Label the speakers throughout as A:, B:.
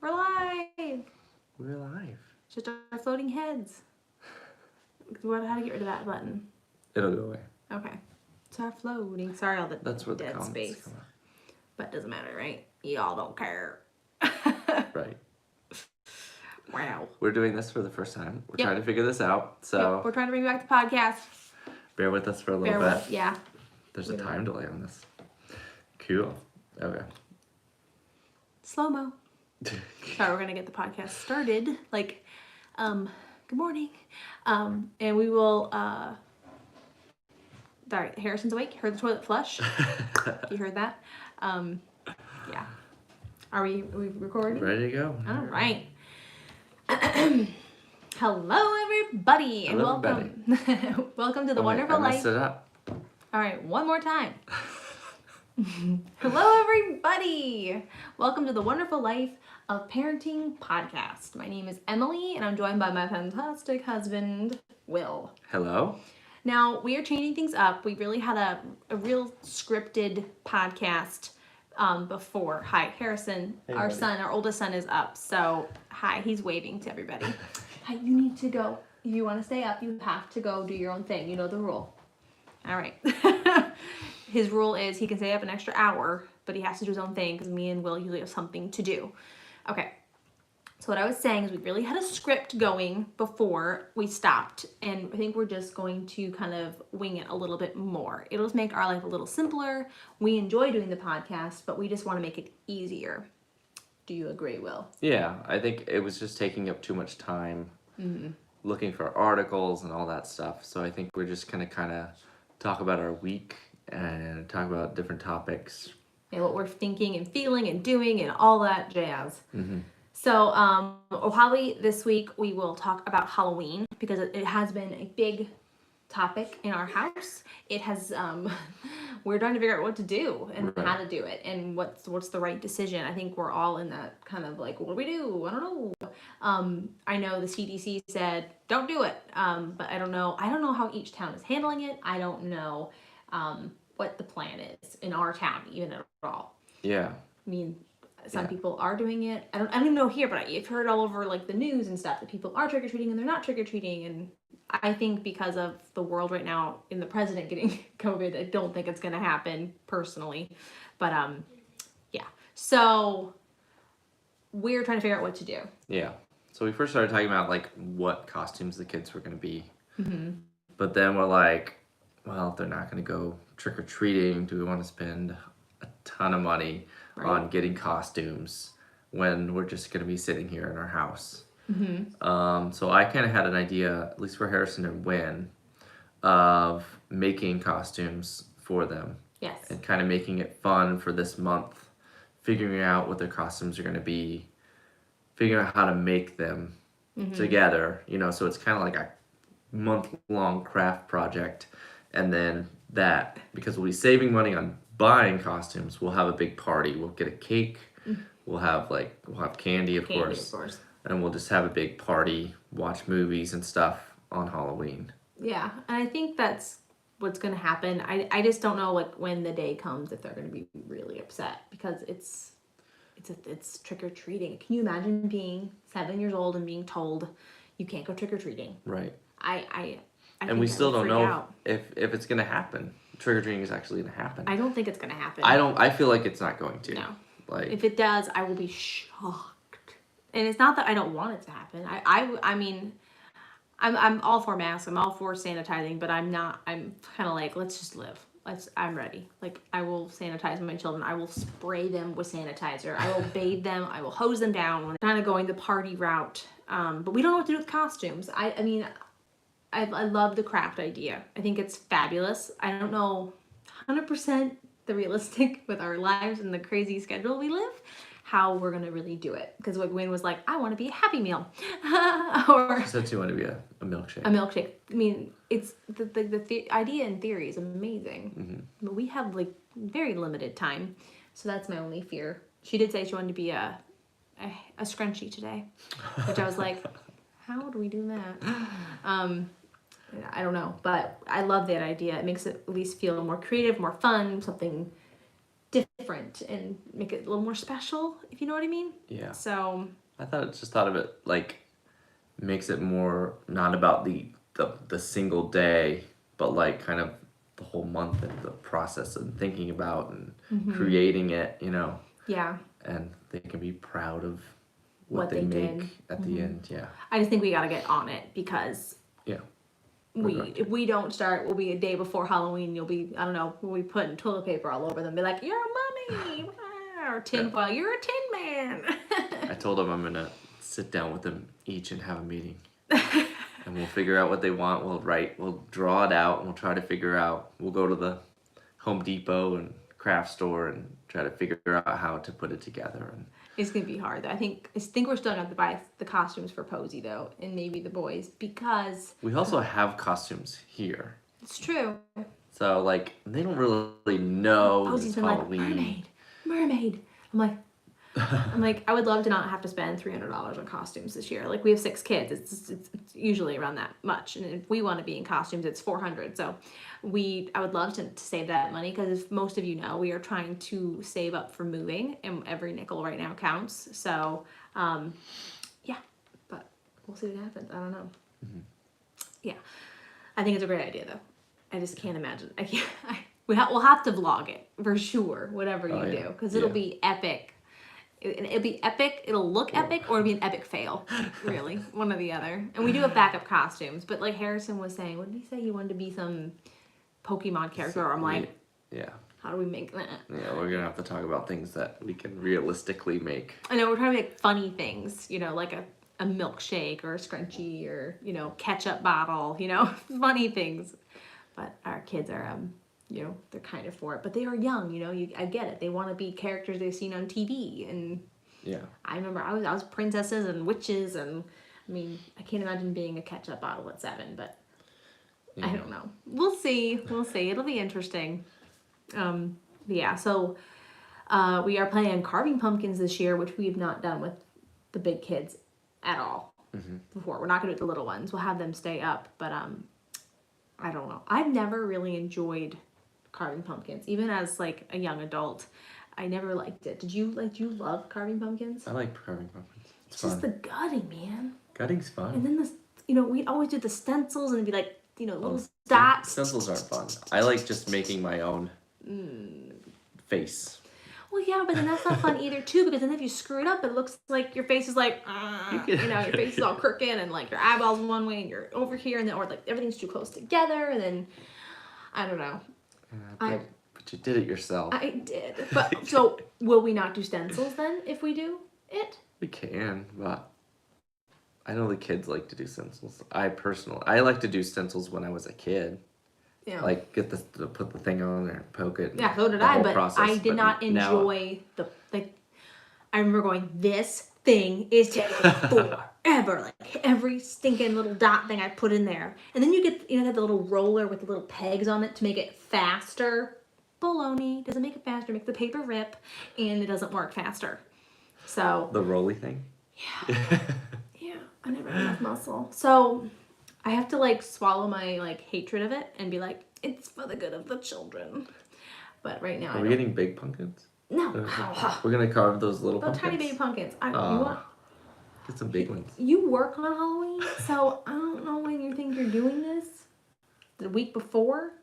A: We're live.
B: We're live.
A: Just our floating heads. How to get rid of that button?
B: It'll go away.
A: Okay. It's our floating. Sorry, all the
B: That's what the
A: dead
B: comments
A: space.
B: come out.
A: But it doesn't matter, right? Y'all don't care.
B: Right.
A: Wow.
B: We're doing this for the first time. We're
A: Yep.
B: trying to figure this out. So
A: Yep, we're trying to bring back the podcast.
B: bear with us for a little bit.
A: Yeah.
B: There's a time delay on this. Cool. Okay.
A: Slow-mo. Sorry, we're going to get the podcast started. Good morning. And we will, sorry, Harrison's awake. Heard the toilet flush. You heard that? Yeah. Are we recording?
B: Ready to go.
A: All right. Hello, everybody, and
B: Hello,
A: welcome. Welcome to the Wonderful
B: I messed
A: Life.
B: it up.
A: All right, one more time. Hello, everybody. Welcome to the Wonderful Life of Parenting podcast. My name is Emily, and I'm joined by my fantastic husband, Will.
B: Hello.
A: Now, we are changing things up. We really had a real scripted podcast before. Hi, Harrison.
B: Hey,
A: our
B: buddy.
A: son, our oldest son is up. So, hi, he's waving to everybody. Hi, you need to go. If you want to stay up, you have to go do your own thing. You know the rule. All right. His rule is he can stay up an extra hour, but he has to do his own thing because me and Will usually have something to do. Okay. So what I was saying is we really had a script going before we stopped, and I think we're just going to kind of wing it a little bit more. It'll just make our life a little simpler. We enjoy doing the podcast, but we just want to make it easier. Do you agree, Will?
B: Yeah, I think it was just taking up too much time looking for articles and all that stuff. So I think we're just gonna kind of talk about our week and talk about different topics.
A: And what we're thinking and feeling and doing and all that jazz.
B: Mm-hmm.
A: So, probably this week we will talk about Halloween because it has been a big topic in our house. It has, we're trying to figure out what to do and
B: Right.
A: how to do it and what's the right decision. I think we're all in that kind of like, what do we do? I don't know. I know the CDC said, don't do it. But I don't know how each town is handling it. I don't know, what the plan is in our town even at all.
B: Yeah.
A: I mean, some
B: Yeah.
A: people are doing it. I don't even know here, but I've heard all over like the news and stuff that people are trick-or-treating and they're not trick-or-treating. And I think because of the world right now in the president getting COVID, I don't think it's going to happen personally. But yeah. So we're trying to figure out what to do.
B: Yeah. So we first started talking about like what costumes the kids were going to be.
A: Mm-hmm.
B: But then we're like, well, if they're not going to go trick-or-treating, do we want to spend a ton of money on getting costumes when we're just going to be sitting here in our house?
A: Mm-hmm.
B: So I kind of had an idea, at least for Harrison and Wynn, of making costumes for them.
A: Yes.
B: And kind of making it fun for this month, figuring out what their costumes are going to be, figuring out how to make them together, so it's kind of like a month-long craft project. And then that, because we'll be saving money on buying costumes, we'll have a big party. We'll get a cake, we'll have candy, of course, and we'll just have a big party, watch movies and stuff on Halloween.
A: Yeah, and I think that's what's going to happen. I just don't know like when the day comes if they're going to be really upset because it's trick-or-treating. Can you imagine being 7 years old and being told you can't go trick-or-treating?
B: Right.
A: I
B: And we
A: think I
B: still
A: would
B: don't
A: freak
B: know
A: out.
B: if it's going to happen. Trick-or-treating is actually going to happen.
A: I don't think it's going to happen.
B: I feel like it's not going to.
A: No.
B: Like,
A: If it does, I will be shocked. And it's not that I don't want it to happen. I mean, I'm all for masks. I'm all for sanitizing, but I'm kind of like, let's just live. I'm ready. Like, I will sanitize my children. I will spray them with sanitizer. I will bathe them. I will hose them down. We're kind of going the party route. But we don't know what to do with costumes. I mean, I love the craft idea. I think it's fabulous. I don't know 100% the realistic with our lives and the crazy schedule we live, how we're going to really do it. Because like Wayne was like, I want to be a Happy Meal. Or
B: so you want to be a milkshake.
A: a milkshake. I mean, it's the idea in theory is amazing. But we have like very limited time. So that's my only fear. She did say she wanted to be a scrunchie today, which I was like, how do we do that? I don't know, but I love that idea. It makes it at least feel more creative, more fun, something different different and make it a little more special, if you know what I mean.
B: Yeah.
A: So
B: I thought of it like makes it more not about the single day, but like kind of the whole month and the process and thinking about and creating it, you know,
A: yeah,
B: and they can be proud of
A: what
B: they
A: they
B: make
A: did.
B: at the end. Yeah.
A: I just think we got to get on it because
B: Yeah.
A: if we don't start, we'll be a day before Halloween. You'll be, I don't know, we'll be putting toilet paper all over them. Be like, you're a mummy, or tinfoil, you're a tin man.
B: I told them I'm gonna sit down with them each and have a meeting, and we'll figure out what they want. We'll draw it out, and we'll try to figure out. We'll go to the Home Depot and craft store and try to figure out how to put it together. And
A: It's gonna be hard though. I think we're still gonna have to buy the costumes for Posey though, and maybe the boys, because
B: we also have costumes here,
A: it's true.
B: so like they don't really know
A: Posey's
B: it's
A: been like,
B: Halloween.
A: mermaid. I'm like, I would love to not have to spend $300 on costumes this year. Like we have 6 kids. It's usually around that much. And if we want to be in costumes, it's $400. So I would love to save that money, because if most of you know, we are trying to save up for moving, and every nickel right now counts. So, yeah, but we'll see what happens. I don't know. Yeah. I think it's a great idea though. I just can't imagine. We'll have to vlog it for sure, whatever you do, because it'll be epic. It'll be epic, it'll look epic, or it'll be an epic fail. Really, one or the other. And we do have backup costumes, but like Harrison was saying, what did he say? He wanted to be some Pokemon character. I'm like,
B: Yeah.
A: how do we make that?
B: Yeah, we're gonna have to talk about things that we can realistically make.
A: I know, we're trying to make funny things, you know, like a milkshake or a scrunchie or, you know, ketchup bottle, you know, funny things. But our kids are, you know, they're kind of for it, but they are young, you know, I get it. They want to be characters they've seen on TV. And
B: Yeah.
A: I remember I was princesses and witches, and I mean, I can't imagine being a ketchup bottle at 7, but I don't know. We'll see. It'll be interesting. Yeah, so we are planning on carving pumpkins this year, which we have not done with the big kids at all before. We're not going to do the little ones. We'll have them stay up, but I don't know. I've never really enjoyed carving pumpkins, even as like a young adult. I never liked it. Did you love carving pumpkins?
B: I like carving pumpkins.
A: It's just the gutting, man.
B: Gutting's fun.
A: And then we'd always do the stencils, and it'd be like, little dots.
B: Stencils aren't fun. I like just making my own face.
A: Well, yeah, but then that's not fun either, too, because then if you screw it up, it looks like your face is like, your face is all crooked, and like your eyeball's one way, and you're over here, and then, or like everything's too close together, and then, I don't know.
B: But you did it yourself.
A: I did. But, so, will we not do stencils then, if we do it?
B: We can, but I know the kids like to do stencils. I like to do stencils when I was a kid.
A: Yeah.
B: Like put the thing on there, poke it.
A: Yeah, so did I, but I did not enjoy I remember going, this thing is taking forever. Like every stinking little dot thing I put in there. And then you get, the little roller with the little pegs on it to make it faster. Baloney. Doesn't make it faster, makes the paper rip, and it doesn't work faster. So.
B: The roly thing?
A: Yeah. Yeah, I never had enough muscle. So I have to swallow my hatred of it and be like, it's for the good of the children. But right now,
B: Are we getting big pumpkins?
A: No.
B: We're gonna carve those little pumpkins.
A: Tiny baby pumpkins.
B: Get some big ones.
A: You work on Halloween, so I don't know when you think you're doing this. The week before,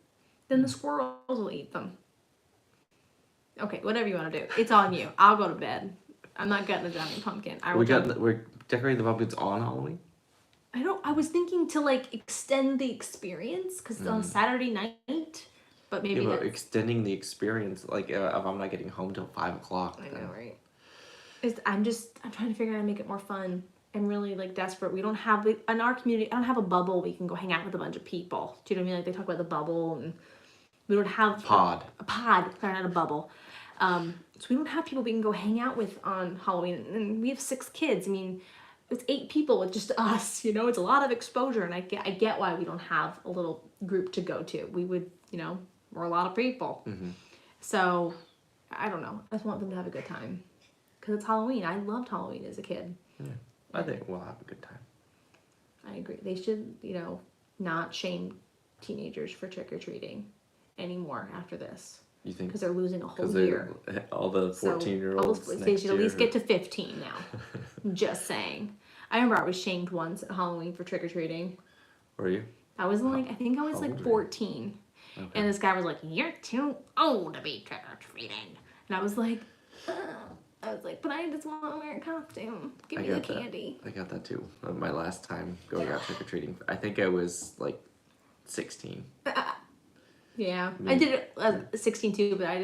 A: then the squirrels will eat them. Okay, whatever you want to do. It's on you. I'll go to bed. I'm not getting a giant pumpkin.
B: We're decorating the pumpkins on Halloween?
A: I was thinking to extend the experience, because it's on Saturday night, but maybe
B: extending the experience, if I'm not getting home till 5 o'clock.
A: I know, right? I'm trying to figure out how to make it more fun. I'm really desperate. We don't have, in our community, I don't have a bubble we can go hang out with a bunch of people. Do you know what I mean? They talk about the bubble, and we don't have a pod, sorry, not a bubble. So we don't have people we can go hang out with on Halloween, and we have 6 kids. I mean, it's 8 people with just us, it's a lot of exposure, and I get why we don't have a little group to go to. We would, we're a lot of people. Mm-hmm. So, I don't know. I just want them to have a good time. Because it's Halloween. I loved Halloween as a kid.
B: Yeah, I think we'll have a good time.
A: I agree. They should, not shame teenagers for trick-or-treating anymore after this.
B: You think?
A: because they're losing a whole
B: Because
A: year.
B: all the 14-year-olds
A: They
B: next
A: should at least
B: year.
A: get to 15 now. Just saying. I remember I was shamed once at Halloween for trick or treating.
B: Were you?
A: I was like, I think I was
B: how
A: like
B: old were you?
A: 14.
B: Okay.
A: And this guy was like, "You're too old to be trick or treating." And I was like, but I just want to wear a costume. Give me the
B: got that.
A: candy.
B: I got that too. My last time going out trick or treating, I think I was like 16.
A: Yeah, I did it at 16 too, but I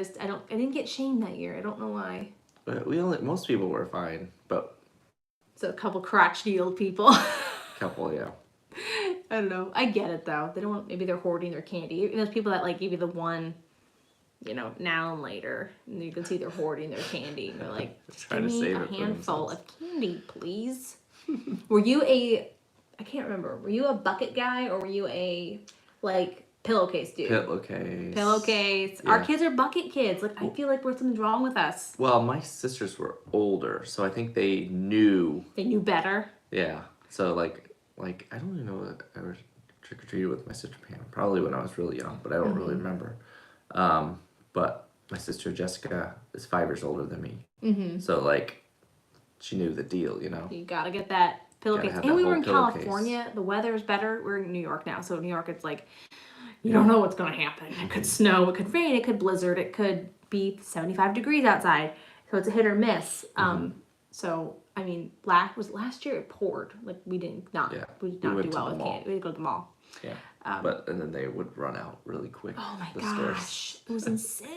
A: didn't get shamed that year. I don't know why.
B: But most people were fine, but
A: So a couple crotchety old people.
B: couple, yeah.
A: I don't know. I get it though. They don't want, maybe they're hoarding their candy. And those people that like give you the one, now and later, and you can see they're hoarding their candy. And they're like, just
B: Trying
A: give
B: to
A: me
B: save
A: a
B: it for
A: handful
B: themselves.
A: of candy, please. I can't remember. Were you a bucket guy or were you a like pillowcase dude?
B: Pillowcase.
A: Pillowcase.
B: Yeah.
A: Our kids are bucket kids. Like I feel like there's something wrong with us.
B: Well, my sisters were older, so I think they knew.
A: They knew better.
B: Yeah. So like I don't even know if I ever trick or treated with my sister Pam. Probably when I was really young, but I don't really remember. But my sister Jessica is 5 years older than me, so like she knew the deal,
A: You gotta get that pillowcase.
B: have
A: And
B: that
A: we were
B: whole
A: in
B: pillowcase.
A: California. The weather's better. We're in New York now, so New York, it's like you don't know what's gonna happen. It could snow. It could rain. It could blizzard. It could be 75 degrees outside. So it's a hit or miss. So I mean, last year it poured. Like we did not
B: Yeah.
A: do
B: We went to
A: well
B: the
A: with
B: mall.
A: candy. We had to go to the mall.
B: Yeah. And then they would run out really quick.
A: Oh my
B: the
A: gosh,
B: stores.
A: it was insane.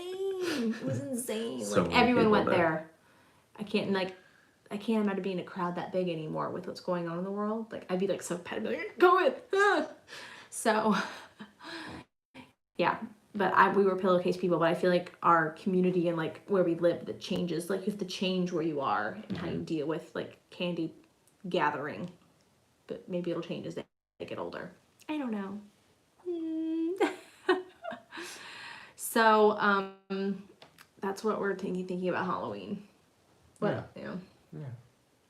A: It was insane.
B: So
A: like
B: many
A: everyone
B: people
A: went
B: there.
A: there. I can't imagine being a crowd that big anymore with what's going on in the world. Like I'd be like so pet, I'd be like, go in. Ah. So yeah, but we were pillowcase people. But I feel like our community and like where we live, that changes. Like you have to change where you are and how you deal with like candy gathering. But maybe it'll change as they get older. I don't know. So that's what we're thinking about Halloween. What? Yeah.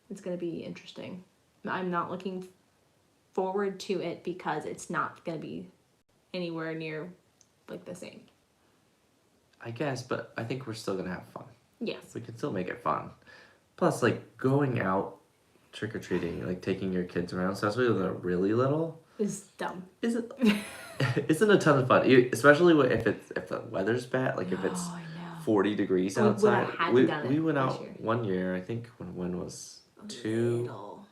A: It's gonna be interesting. I'm not looking forward to it because it's not gonna be anywhere near like the same.
B: I guess, but I think we're still gonna have fun.
A: Yes.
B: We can still make it fun. Plus, like going out trick or treating, like taking your kids around, especially when they're really little,
A: It's dumb.
B: isn't a ton of fun. Especially if the weather's bad, like if it's
A: Oh, I know.
B: 40 degrees
A: We would've
B: outside.
A: had to
B: We
A: done
B: we
A: it
B: went
A: this
B: out
A: year.
B: one year. I think when Wynn was 2
A: Little.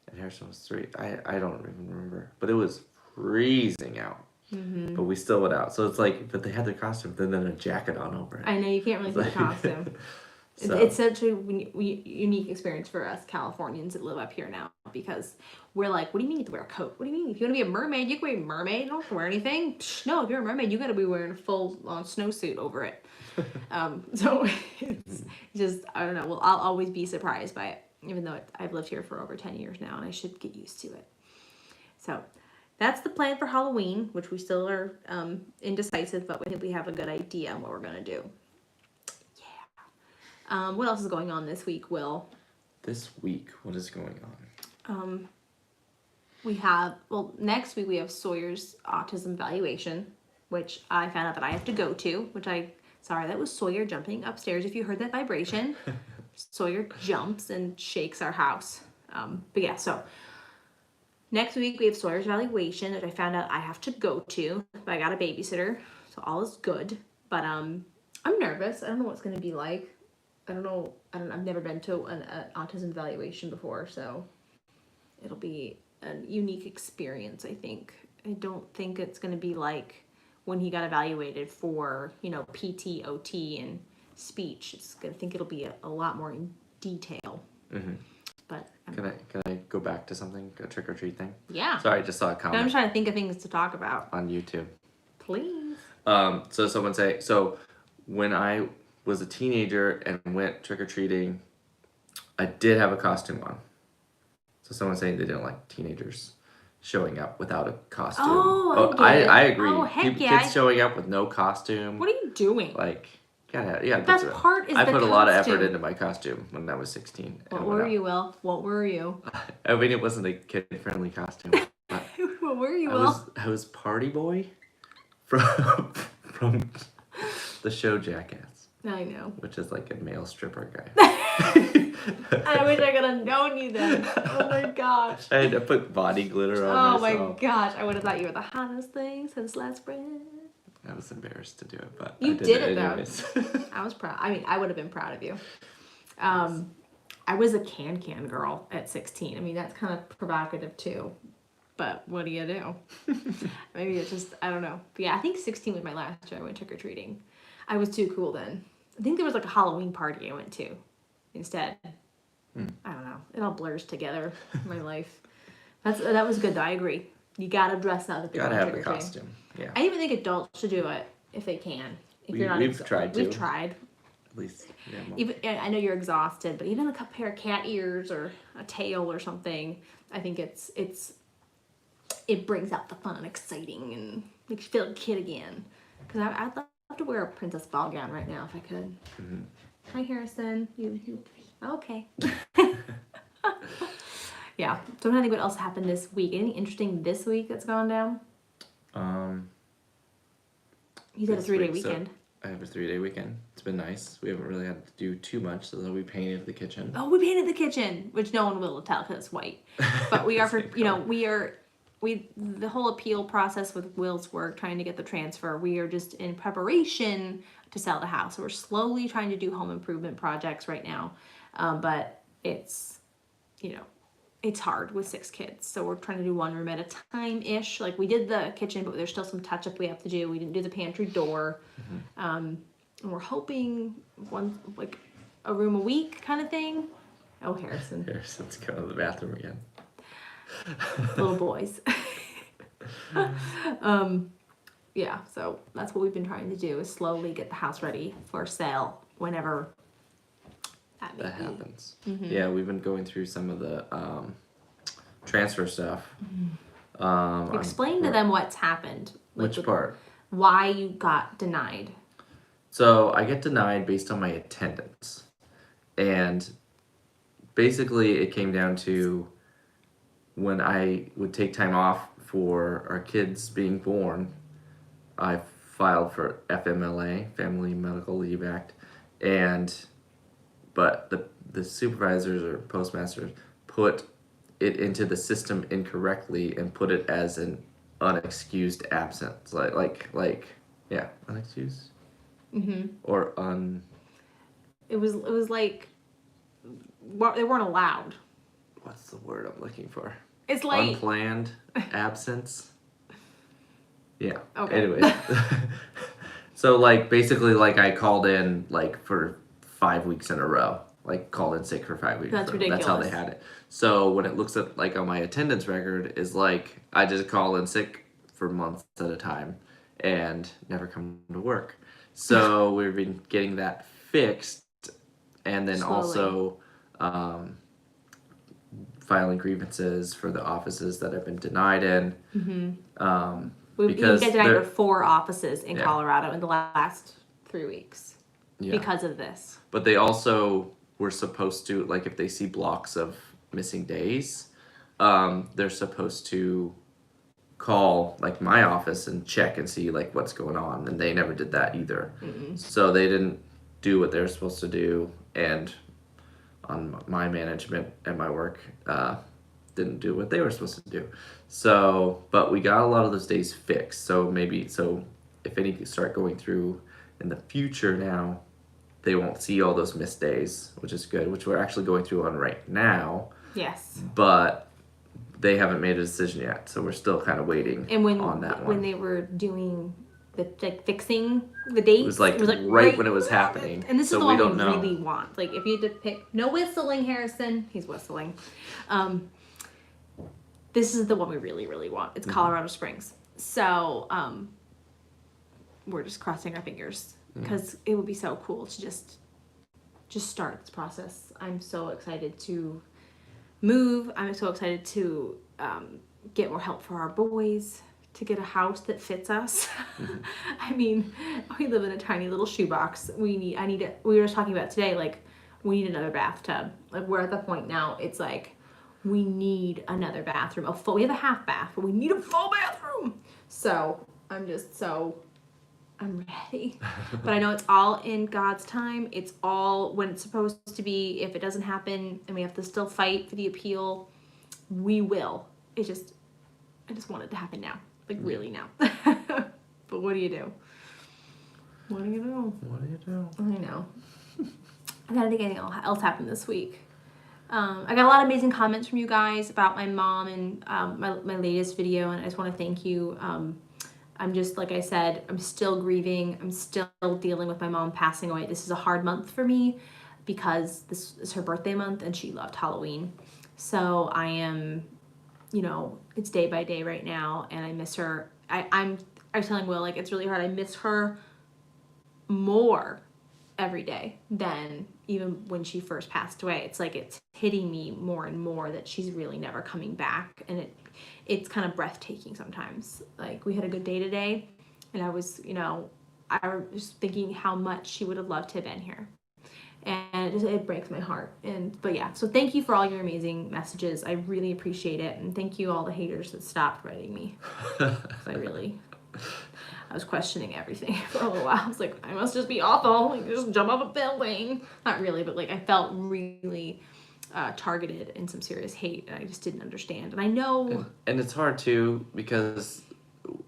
B: and Harrison was 3. I don't even remember, but it was freezing out. But we still went out. So it's like, but they had their costume, then a jacket on over it.
A: I know you can't really see the costume.
B: So-
A: It's such a unique experience for us Californians that live up here now because we're like, what do you mean you have to wear a coat? What do you mean? If you want to be a mermaid, you can be a mermaid. You don't have to wear anything. Psh, no, if you're a mermaid, you got to be wearing a full snowsuit over it. So it's just, I don't know. Well, I'll always be surprised by it, even though I've lived here for over 10 years now and I should get used to it. So that's the plan for Halloween, which we still are indecisive, but we think we have a good idea on what we're going to do. What else is going on this week, Will?
B: This week, what is going on?
A: Next week we have Sawyer's autism evaluation, which I found out that I have to go to, sorry, that was Sawyer jumping upstairs. If you heard that vibration, Sawyer jumps and shakes our house. But yeah, so next week we have Sawyer's evaluation that I found out I have to go to, but I got a babysitter, so all is good. But I'm nervous. I don't know what it's going to be like. I've never been to an autism evaluation before, so it'll be a unique experience, I think. I don't think it's going to be like when he got evaluated for, PT, OT, and speech. I think it'll be a lot more in detail.
B: Mm-hmm.
A: But
B: Can I go back to something, a trick or treat thing?
A: yeah.
B: Sorry, I just saw a
A: I'm
B: comment
A: just trying to think of things to talk about.
B: on YouTube.
A: Please.
B: So someone say, so when I was a teenager and went trick or treating, I did have a costume on. So someone's saying they didn't like teenagers showing up without a costume.
A: Oh, I get it.
B: I agree.
A: Oh, heck yeah.
B: Kids showing up with no costume.
A: What are you doing?
B: Like, yeah.
A: The best part is
B: I
A: the
B: put a lot of effort
A: costume.
B: into my costume when I was 16.
A: What
B: and
A: were
B: went out.
A: you, Will? What were you?
B: I mean, it wasn't a kid-friendly costume. But
A: What were you, Will?
B: I was party boy from watched the show Jackass,
A: I know.
B: which is like a male stripper guy.
A: I wish I could have known you then. Oh my gosh.
B: I had to put body glitter on
A: Oh
B: myself.
A: my gosh. I would have thought you were the hottest thing since last spring.
B: I was embarrassed to do it, but
A: You
B: I did
A: did
B: it
A: it, though.
B: anyways.
A: I was proud. I mean, I would have been proud of you. I was a can girl at 16. I mean, that's kind of provocative too. But what do you do? Maybe it's just, I don't know. But yeah, I think 16 was my last year I went trick-or-treating. I was too cool then. I think there was like a Halloween party I went to instead. I don't know. It all blurs together in my life. That was good though. I agree. You gotta dress up if you're
B: Gotta
A: going
B: have the
A: trick-or-treating.
B: costume. Yeah.
A: I even think adults should do it if they can. If you're not
B: We've tried to.
A: We've tried.
B: At least. Yeah,
A: Even I know you're exhausted, but even a pair of cat ears or a tail or something, I think it brings out the fun and exciting and makes you feel a kid again. Because I'd love to wear a princess ball gown right now if I could.
B: Mm-hmm.
A: Hi Harrison, you okay? Yeah. So I'm trying to think what else happened this week. Anything interesting this week that's gone down? You said a
B: This
A: 3-day
B: week, so-
A: weekend.
B: I have a 3-day weekend. It's been nice. We haven't really had to do too much, so we painted the kitchen.
A: Oh, we painted the kitchen, which no one will tell because it's white. But we are, the whole appeal process with Will's work, trying to get the transfer, we are just in preparation to sell the house. So we're slowly trying to do home improvement projects right now. But it's hard with 6 kids. So we're trying to do one room at a time-ish. Like we did the kitchen, but there's still some touch-up we have to do. We didn't do the pantry door. And we're hoping a room a week kind of thing. Oh, Harrison.
B: Harrison's going to the bathroom again.
A: Little boys. Yeah, so that's what we've been trying to do is slowly get the house ready for sale whenever
B: that happens. Yeah, we've been going through some of the transfer stuff.
A: Explain to them what's happened.
B: Which part?
A: Why you got denied.
B: So I get denied based on my attendance. And basically it came down to when I would take time off for our kids being born, I filed for FMLA, Family Medical Leave Act, but the supervisors or postmasters put it into the system incorrectly and put it as an unexcused absence, unexcused, or
A: It was like they weren't allowed.
B: what's the word I'm looking for?
A: It's like
B: Unplanned absence. Yeah.
A: Okay.
B: Anyway, so basically I called in for 5 weeks in a row. Called in sick for 5 weeks.
A: That's
B: That's how they
A: ridiculous.
B: had it. So when it looks at on my attendance record is I just call in sick for months at a time and never come to work. So we've been getting that fixed, and then
A: Slowly.
B: also filing grievances for the offices that I've been denied in.
A: we
B: Because
A: get denied
B: they're-
A: for 4 offices in
B: Yeah.
A: Colorado in the last 3 weeks
B: Yeah.
A: because of this.
B: But they also were supposed to, if they see blocks of missing days, they're supposed to call my office and check and see what's going on, and they never did that either. So they didn't do what they're supposed to do, and on my management and my work didn't do what they were supposed to do. So, but we got a lot of those days fixed. So if any start going through in the future now, they won't see all those missed days, which is good, which we're actually going through on right now.
A: Yes.
B: But they haven't made a decision yet, so we're still kind of waiting
A: And
B: on that one.
A: when they were doing the fixing the dates,
B: It was right when it was happening.
A: And this
B: so
A: is the
B: we
A: one
B: don't
A: we
B: know.
A: really want. If you had to pick, no whistling, Harrison. He's whistling. This is the one we really, really want. It's Colorado Springs. So we're just crossing our fingers because it would be so cool to just start this process. I'm so excited to move. I'm so excited to get more help for our boys, to get a house that fits us. I mean, we live in a tiny little shoebox. We were just talking about today, we need another bathtub. We're at the point now, it's we need another bathroom. We have a half bath, but we need a full bathroom. So I'm just so I'm ready. But I know it's all in God's time. It's all when it's supposed to be. If it doesn't happen and we have to still fight for the appeal, we will. I just want it to happen now. Like really now. But what do you do? What do you do?
B: What do you do?
A: I know. I gotta think anything else happened this week. I got a lot of amazing comments from you guys about my mom and my latest video, and I just want to thank you. I'm just, like I said, I'm still grieving. I'm still dealing with my mom passing away. This is a hard month for me because this is her birthday month and she loved Halloween. So I am, it's day by day right now and I miss her. I was telling Will, like, it's really hard. I miss her more every day than even when she first passed away. It's like it's hitting me more and more that she's really never coming back, and it's kind of breathtaking sometimes. Like, we had a good day today and I was just thinking how much she would have loved to have been here, and it breaks my heart. But yeah, so thank you for all your amazing messages. I really appreciate it, and thank you all the haters that stopped writing me. I was questioning everything for a little while. I was like, I must just be awful. Like, just jump off a building. Not really, but like I felt really targeted in some serious hate, and I just didn't understand. And I know...
B: And it's hard, too, because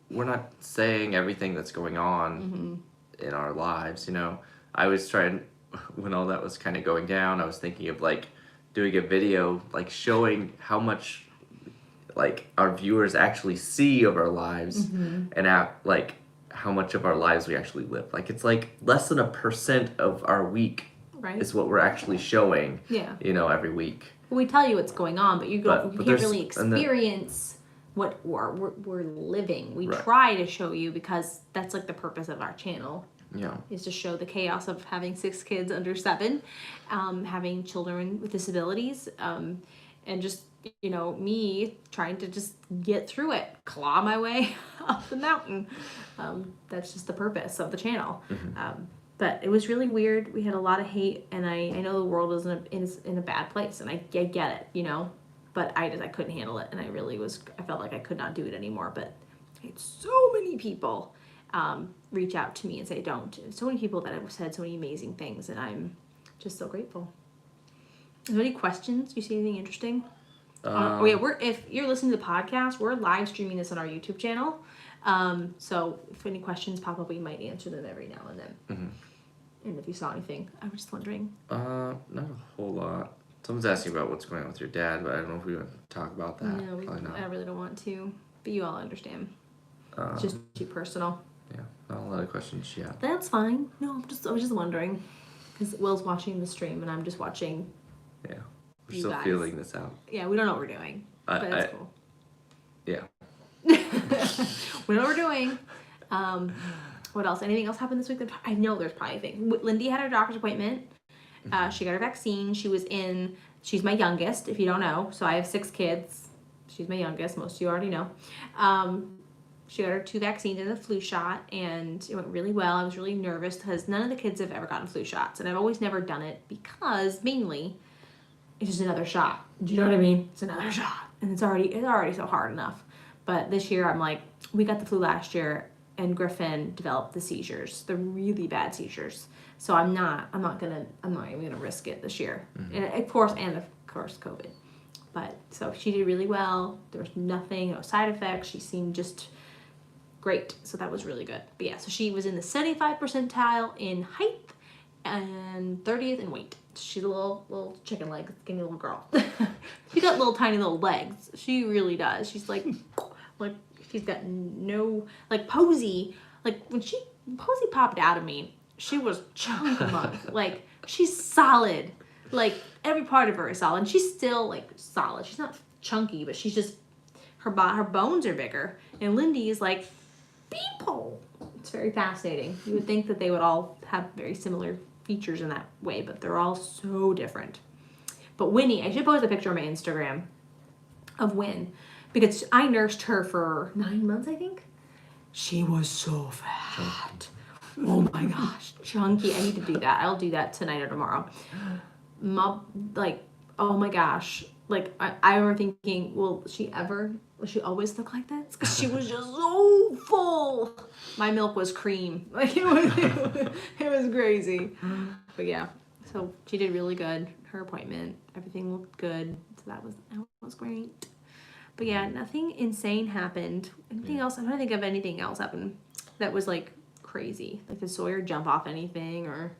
B: we're not saying everything that's going on in our lives, I was trying, when all that was kind of going down, I was thinking of, like, doing a video, like, showing how much, like, our viewers actually see of our lives and how much of our lives we actually live. Like, it's like less than 1% of our week is what we're actually showing, every week.
A: Well, we tell you what's going on, but you can't really experience what we're living. We try to show you because that's like the purpose of our channel.
B: Yeah.
A: Is to show the chaos of having 6 kids under 7, having children with disabilities, and just, me trying to just get through it, claw my way up the mountain. That's just the purpose of the channel. But it was really weird. We had a lot of hate, and I know the world is in a bad place, and I get it, but I couldn't handle it, and I felt like I could not do it anymore. But I had so many people reach out to me and say don't. So many people that have said so many amazing things, and I'm just so grateful. Are there any questions? Do you see anything interesting? If you're listening to the podcast, we're live streaming this on our YouTube channel. So if any questions pop up, we might answer them every now and then. And if you saw anything, I was just wondering.
B: Not a whole lot. Someone's asking about what's going on with your dad, but I don't know if we want to talk about that.
A: No, I really don't want to, but you all understand. It's just too personal.
B: Yeah, not a lot of questions yet.
A: That's fine. No, I was just wondering, because Will's watching the stream and I'm just watching.
B: Yeah, we're still feeling this out.
A: Yeah, we don't know what we're doing, but that's cool.
B: Yeah.
A: We know what we're doing. What else? Anything else happened this week? I know there's probably a thing. Lindy had her doctor's appointment. She got her vaccine. She's my youngest, if you don't know. So I have 6 kids. She's my youngest. Most of you already know. She got her 2 vaccines and a flu shot, and it went really well. I was really nervous because none of the kids have ever gotten flu shots, and I've always never done it because mainly it's just another shot. Do you know what I mean? It's another shot, and it's already so hard enough. But this year, I'm like, we got the flu last year, and Griffin developed the seizures, the really bad seizures. So I'm not even gonna risk it this year. And of course, COVID. But so she did really well. There was no side effects. She seemed just great. So that was really good. But yeah, so she was in the 75th percentile in height and 30th in weight. She's a little chicken leg, skinny little girl. She got little tiny little legs. She really does. She's like she's got no, like Posey, like when Posey popped out of me, she was chunk. Like, she's solid. Like, every part of her is solid. And she's still, like, solid. She's not chunky, but she's just, her bones are bigger. And Lindy is like, beanpole. It's very fascinating. You would think that they would all have very similar features in that way, but they're all so different. But Winnie, I should post a picture on my Instagram of Win, because I nursed her for 9 months, I think. She was so fat. Oh my gosh, chunky. I need to do that. I'll do that tonight or tomorrow. Oh my gosh. like I remember thinking, will she always look like this? Because she was just so full. My milk was cream. Like it was crazy. But yeah, so she did really good. Her appointment, everything looked good. So that was great. But yeah, nothing insane happened. Anything else? I'm trying to think of anything else happened that was like crazy. Like did Sawyer jump off anything or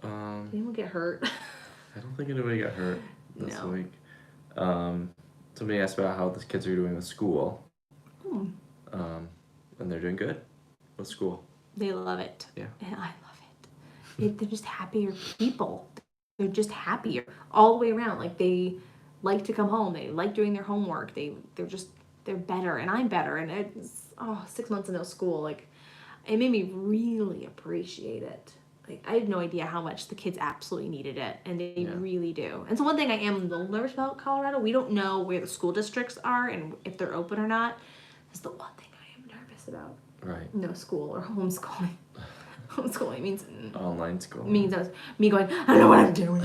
A: did anyone get hurt?
B: I don't think anybody got hurt this
A: No.
B: week. Somebody asked about how the kids are doing with school. And they're doing good with school.
A: They love it.
B: Yeah.
A: And I love it. They're just happier people. They're just happier all the way around. Like they like to come home. They like doing their homework. They're better and I'm better. And it's 6 months of no school. Like it made me really appreciate it. Like I had no idea how much the kids absolutely needed it, and they really do. And so one thing I am a little nervous about Colorado, we don't know where the school districts are and if they're open or not. That's the one thing I am nervous about.
B: Right.
A: No school or homeschooling. Homeschooling means
B: online school.
A: Means me going, I don't know what I'm doing.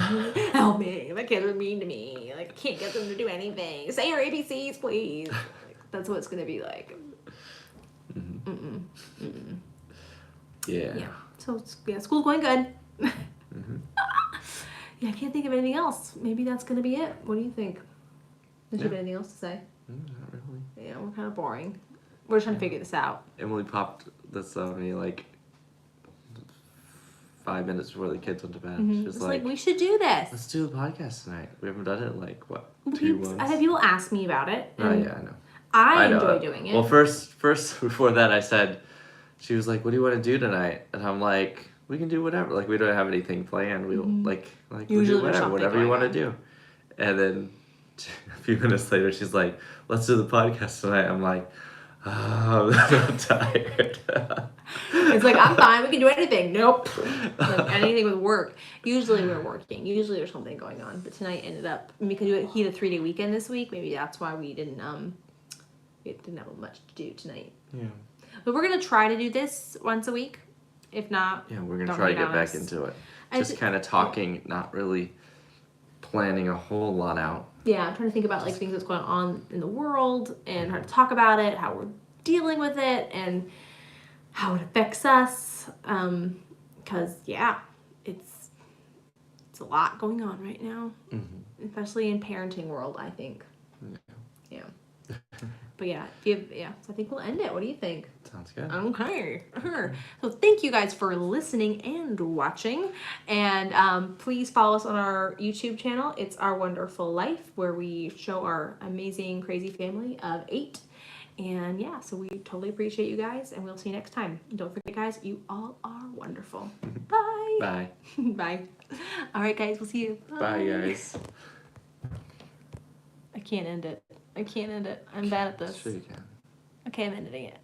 A: Help me. My kids are mean to me. Like I can't get them to do anything. Say your ABCs, please. Like, that's what it's gonna be like.
B: Yeah.
A: Yeah. So school's going good. Yeah, I can't think of anything else. Maybe that's gonna be it. What do you think? Does you have anything else to say?
B: Not really.
A: Yeah, we're kind of boring. We're just trying to figure this out.
B: Emily popped this on me like 5 minutes before the kids went to bed. She was
A: It's like we should do this.
B: let's do the podcast tonight. We haven't done it in like what, 2 months?
A: I've had people ask me about it.
B: Oh
A: And
B: yeah, I know.
A: I
B: know.
A: enjoy doing it.
B: Well, first before that, I said, she was like, "What do you want to do tonight?" And I'm like, "We can do whatever. Like we don't have anything planned. We'll like we'll
A: Usually
B: do
A: there's something
B: whatever you
A: going
B: want to do." And then a few minutes later, she's like, "Let's do the podcast tonight." I'm like, "Oh, I'm tired."
A: It's like, I'm fine. We can do anything. Nope. Like anything with work. Usually we're working. Usually there's something going on. But tonight ended up, he had a 3-day weekend this week. Maybe that's why we didn't have much to do tonight.
B: Yeah.
A: But we're going to try to do this once a week. If not,
B: Yeah, we're gonna
A: don't
B: try to
A: hate
B: get
A: on
B: back
A: us.
B: into it.
A: I
B: Just
A: ju-
B: kind of talking, not really planning a whole lot out.
A: Yeah, I'm trying to think about like things that's going on in the world and how to talk about it, how we're dealing with it, and how it affects us. Because it's a lot going on right now, especially in parenting world. I think. Yeah. But yeah, so I think we'll end it. What do you think?
B: Sounds good.
A: Okay. So thank you guys for listening and watching. And please follow us on our YouTube channel. It's Our Wonderful Life, where we show our amazing, crazy family of 8. And yeah, so we totally appreciate you guys. And we'll see you next time. And don't forget, guys, you all are wonderful. Bye.
B: Bye.
A: Bye. All right, guys. We'll see you.
B: Bye, guys.
A: I can't end it. I'm bad at this.
B: Sure you can.
A: Okay, I'm ending it.